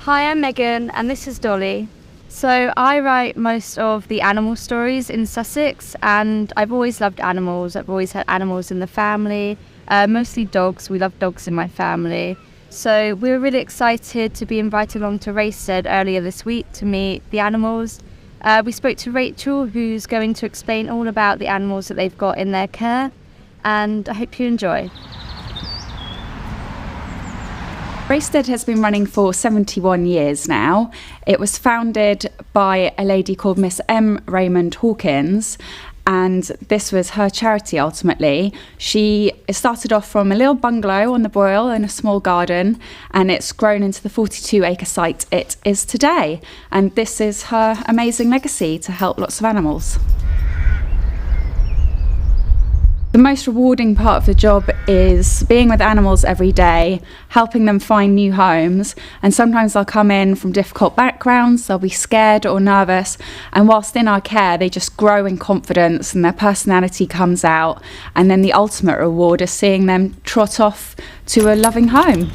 Hi, I'm Megan and this is Dolly. So I write most of the animal stories in Sussex, and I've always loved animals. I've always had animals in the family, mostly dogs. We love dogs in my family. So we were really excited to be invited along to Raystede earlier this week to meet the animals. We spoke to Rachel, who's going to explain all about the animals that they've got in their care, and I hope you enjoy. Raystede has been running for 71 years now. It was founded by a lady called Miss M. Raymonde-Hawkins, and this was her charity ultimately. She started off from a little bungalow on the Boyle in a small garden, and it's grown into the 42-acre site it is today. And this is her amazing legacy to help lots of animals. The most rewarding part of the job is being with animals every day, helping them find new homes, and sometimes they'll come in from difficult backgrounds, they'll be scared or nervous, and whilst in our care they just grow in confidence and their personality comes out, and then the ultimate reward is seeing them trot off to a loving home.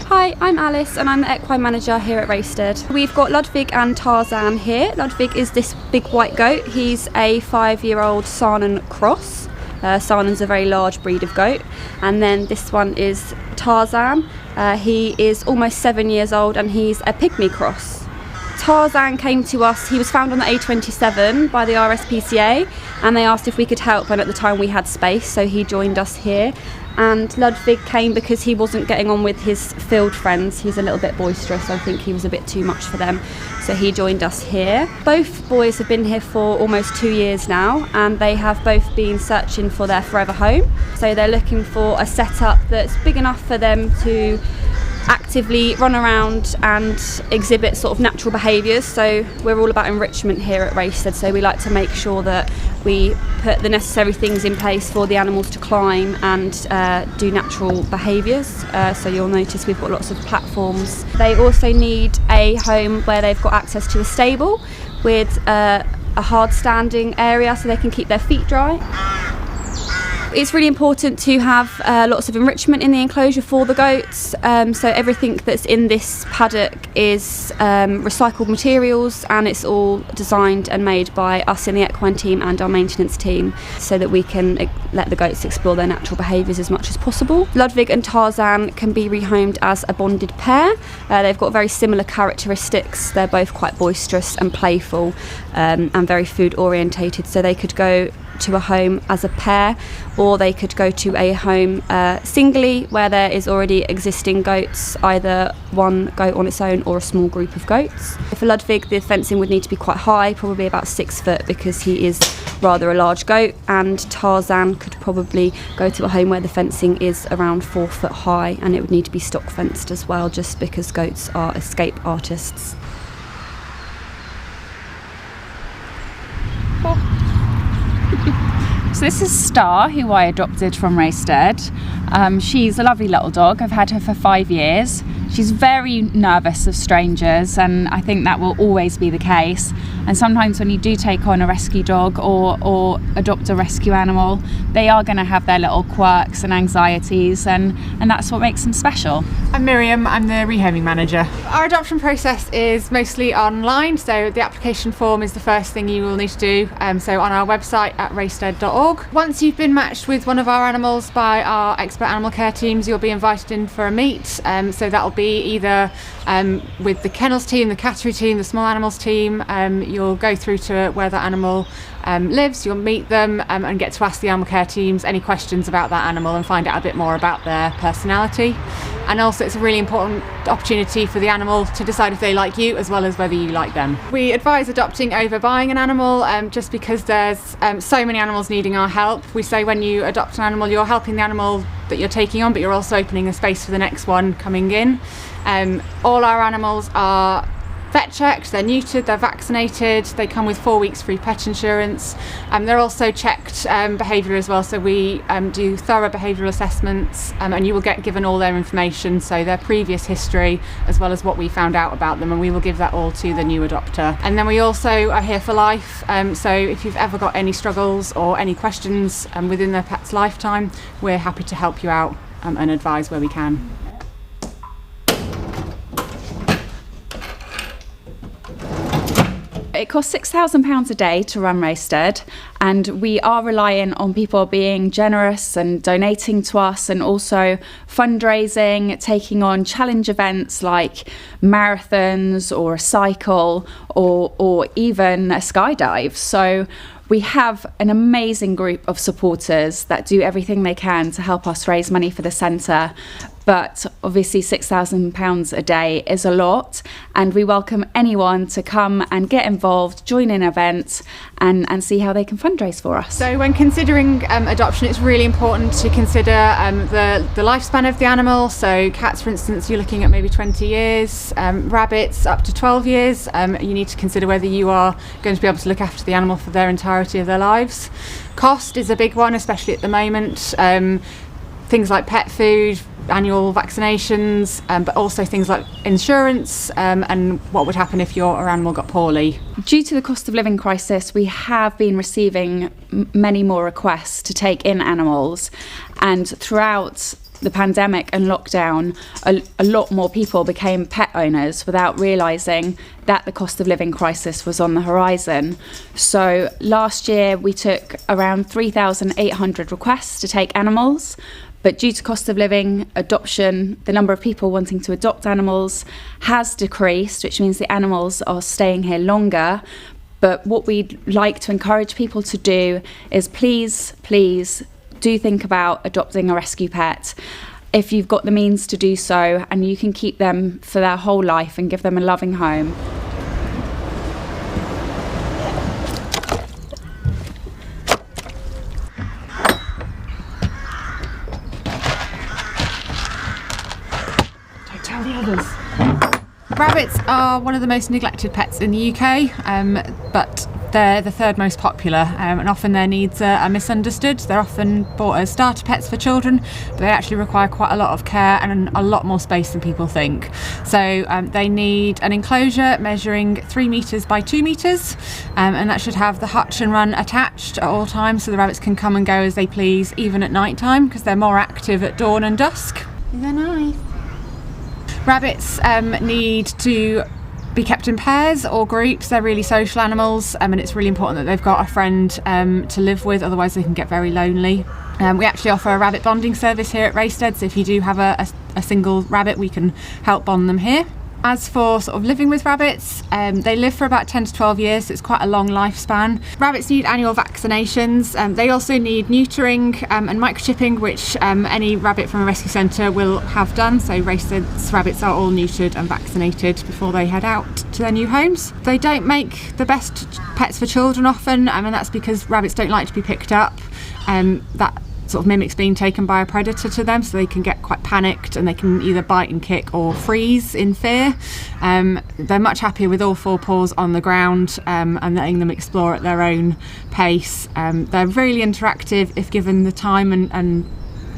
Hi, I'm Alice and I'm the equine manager here at Raystede. We've got Ludwig and Tarzan here. Ludwig is this big white goat. He's a 5-year-old Saanen cross. Saanen's a very large breed of goat. And then this one is Tarzan. He is almost 7 years old and he's a pygmy cross. Tarzan came to us, he was found on the A27 by the RSPCA, and they asked if we could help, and at the time we had space, so he joined us here. And Ludwig came because he wasn't getting on with his field friends. He's a little bit boisterous. I think he was a bit too much for them. So he joined us here. Both boys have been here for almost 2 years now, and they have both been searching for their forever home. So they're looking for a setup that's big enough for them to actively run around and exhibit sort of natural behaviours. So we're all about enrichment here at Raystede, so we like to make sure that we put the necessary things in place for the animals to climb and do natural behaviours. So you'll notice we've got lots of platforms. They also need a home where they've got access to a stable with a hard standing area so they can keep their feet dry. It's really important to have lots of enrichment in the enclosure for the goats. So everything that's in this paddock is recycled materials, and it's all designed and made by us in the equine team and our maintenance team, so that we can let the goats explore their natural behaviours as much as possible. Ludwig and Tarzan can be rehomed as a bonded pair. They've got very similar characteristics. They're both quite boisterous and playful, and very food orientated, so they could go to a home as a pair, or they could go to a home singly where there is already existing goats, either one goat on its own or a small group of goats. For Ludwig, the fencing would need to be quite high, probably about 6 foot, because he is rather a large goat, and Tarzan could probably go to a home where the fencing is around 4 foot high, and it would need to be stock fenced as well, just because goats are escape artists. So this is Star, who I adopted from Raystede. She's a lovely little dog. I've had her for 5 years. She's very nervous of strangers, and I think that will always be the case. And sometimes when you do take on a rescue dog or adopt a rescue animal, they are going to have their little quirks and anxieties, and that's what makes them special. I'm Miriam, I'm the rehoming manager. Our adoption process is mostly online, so the application form is the first thing you will need to do, so on our website at raystede.org. Once you've been matched with one of our animals by our expert animal care teams, you'll be invited in for a meet, so that'll be either with the kennels team, the cattery team, the small animals team. You'll go through to where that animal lives, you'll meet them and get to ask the animal care teams any questions about that animal and find out a bit more about their personality. And also it's a really important opportunity for the animal to decide if they like you as well as whether you like them. We advise adopting over buying an animal just because there's so many animals needing our help. We say when you adopt an animal, you're helping the animal that you're taking on, but you're also opening a space for the next one coming in. All our animals are vet checked, they're neutered, they're vaccinated, they come with 4 weeks free pet insurance. They're also checked behaviour as well, so we do thorough behavioural assessments, and you will get given all their information, so their previous history as well as what we found out about them, and we will give that all to the new adopter. And then we also are here for life, so if you've ever got any struggles or any questions within their pet's lifetime, we're happy to help you out and advise where we can. It costs £6,000 a day to run Raystede, and we are relying on people being generous and donating to us, and also fundraising, taking on challenge events like marathons or a cycle or even a skydive. So we have an amazing group of supporters that do everything they can to help us raise money for the centre. But obviously £6,000 a day is a lot, and we welcome anyone to come and get involved, join an event and see how they can fundraise for us. So when considering adoption, it's really important to consider the lifespan of the animal. So cats, for instance, you're looking at maybe 20 years, rabbits up to 12 years. You need to consider whether you are going to be able to look after the animal for their entirety of their lives. Cost is a big one, especially at the moment. Things like pet food, annual vaccinations, but also things like insurance and what would happen if your animal got poorly. Due to the cost of living crisis, we have been receiving many more requests to take in animals, and throughout the pandemic and lockdown, a lot more people became pet owners without realising that the cost of living crisis was on the horizon. So last year we took around 3,800 requests to take animals, but due to cost of living, adoption, the number of people wanting to adopt animals has decreased, which means the animals are staying here longer. But what we'd like to encourage people to do is please do think about adopting a rescue pet if you've got the means to do so, and you can keep them for their whole life and give them a loving home. Don't tell the others. Rabbits are one of the most neglected pets in the UK, but they're the third most popular, and often their needs are misunderstood. They're often bought as starter pets for children, but they actually require quite a lot of care and a lot more space than people think. So they need an enclosure measuring 3 metres by 2 metres, and that should have the hutch and run attached at all times, so the rabbits can come and go as they please, even at night time, because they're more active at dawn and dusk. They're nice. Rabbits need to be kept in pairs or groups. They're really social animals, and it's really important that they've got a friend to live with, otherwise they can get very lonely. We actually offer a rabbit bonding service here at Raystede, so if you do have a single rabbit, we can help bond them here. As for sort of living with rabbits, they live for about 10 to 12 years, so it's quite a long lifespan. Rabbits need annual vaccinations. They also need neutering and microchipping, which any rabbit from a rescue centre will have done. So Raystede's rabbits are all neutered and vaccinated before they head out to their new homes. They don't make the best pets for children often, and that's because rabbits don't like to be picked up. That sort of mimics being taken by a predator to them, so they can get quite panicked and they can either bite and kick or freeze in fear. They're much happier with all 4 paws on the ground and letting them explore at their own pace. They're really interactive if given the time and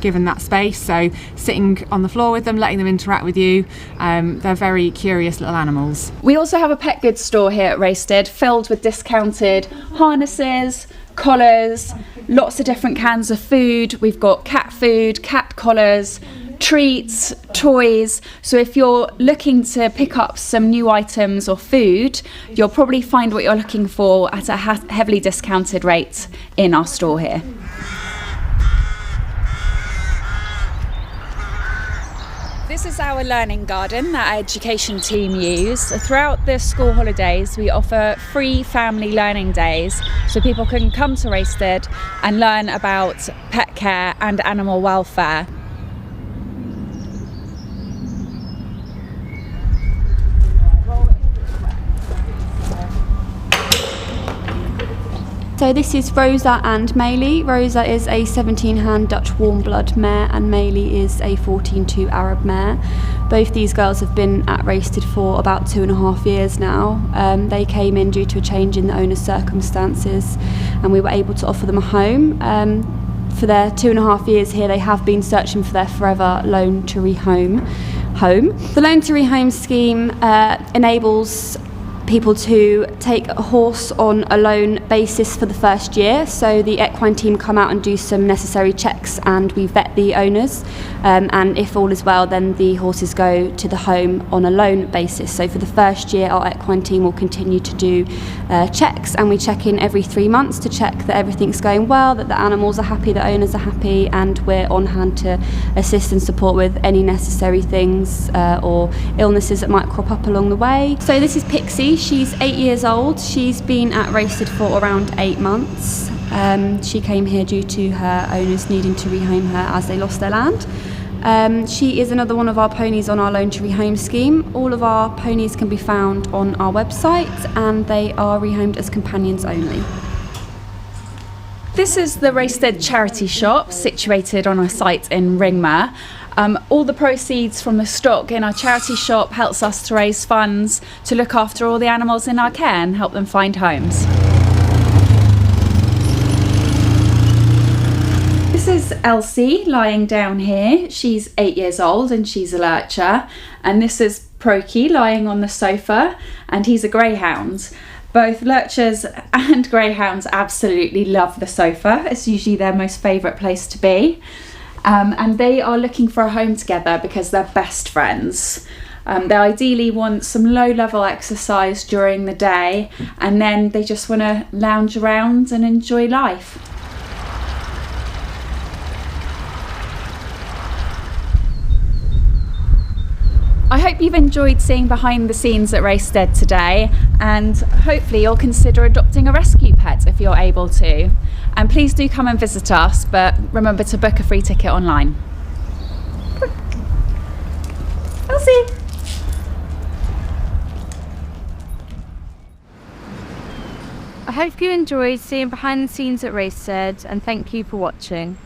given that space, so sitting on the floor with them, letting them interact with you. They're very curious little animals. We also have a pet goods store here at Raystede filled with discounted harnesses, collars, lots of different cans of food. We've got cat food, cat collars, treats, toys. So if you're looking to pick up some new items or food, you'll probably find what you're looking for at a heavily discounted rate in our store here. This is our learning garden that our education team use. Throughout the school holidays, we offer free family learning days so people can come to Raystede and learn about pet care and animal welfare. So this is Rosa and Maylie. Rosa is a 17-hand Dutch warm blood mare and Maylie is a 14-2 Arab mare. Both these girls have been at Raystede for about 2.5 years now. They came in due to a change in the owner's circumstances, and we were able to offer them a home. For their 2.5 years here, they have been searching for their forever loan to rehome home. The loan to rehome scheme enables people to take a horse on a loan basis for the first year. So the equine team come out and do some necessary checks, and we vet the owners, and if all is well, then the horses go to the home on a loan basis. So for the first year, our equine team will continue to do checks, and we check in every 3 months to check that everything's going well, that the animals are happy, the owners are happy, and we're on hand to assist and support with any necessary things or illnesses that might crop up along the way. So this is Pixie. She's 8 years old. She's been at Raystede for around 8 months. She came here due to her owners needing to rehome her as they lost their land. She is another one of our ponies on our loan to rehome scheme. All of our ponies can be found on our website, and they are rehomed as companions only. This is the Raystede charity shop situated on our site in Ringmer. All the proceeds from the stock in our charity shop helps us to raise funds to look after all the animals in our care and help them find homes. This is Elsie lying down here. She's 8 years old and she's a lurcher. And this is Proki lying on the sofa, and he's a greyhound. Both lurchers and greyhounds absolutely love the sofa. It's usually their most favourite place to be. And they are looking for a home together because they're best friends. They ideally want some low-level exercise during the day, and then they just want to lounge around and enjoy life. I hope you've enjoyed seeing behind the scenes at Raystede today, and hopefully you'll consider adopting a rescue pet if you're able to. And please do come and visit us, but remember to book a free ticket online. Elsie! I hope you enjoyed seeing behind the scenes at Raystede, and thank you for watching.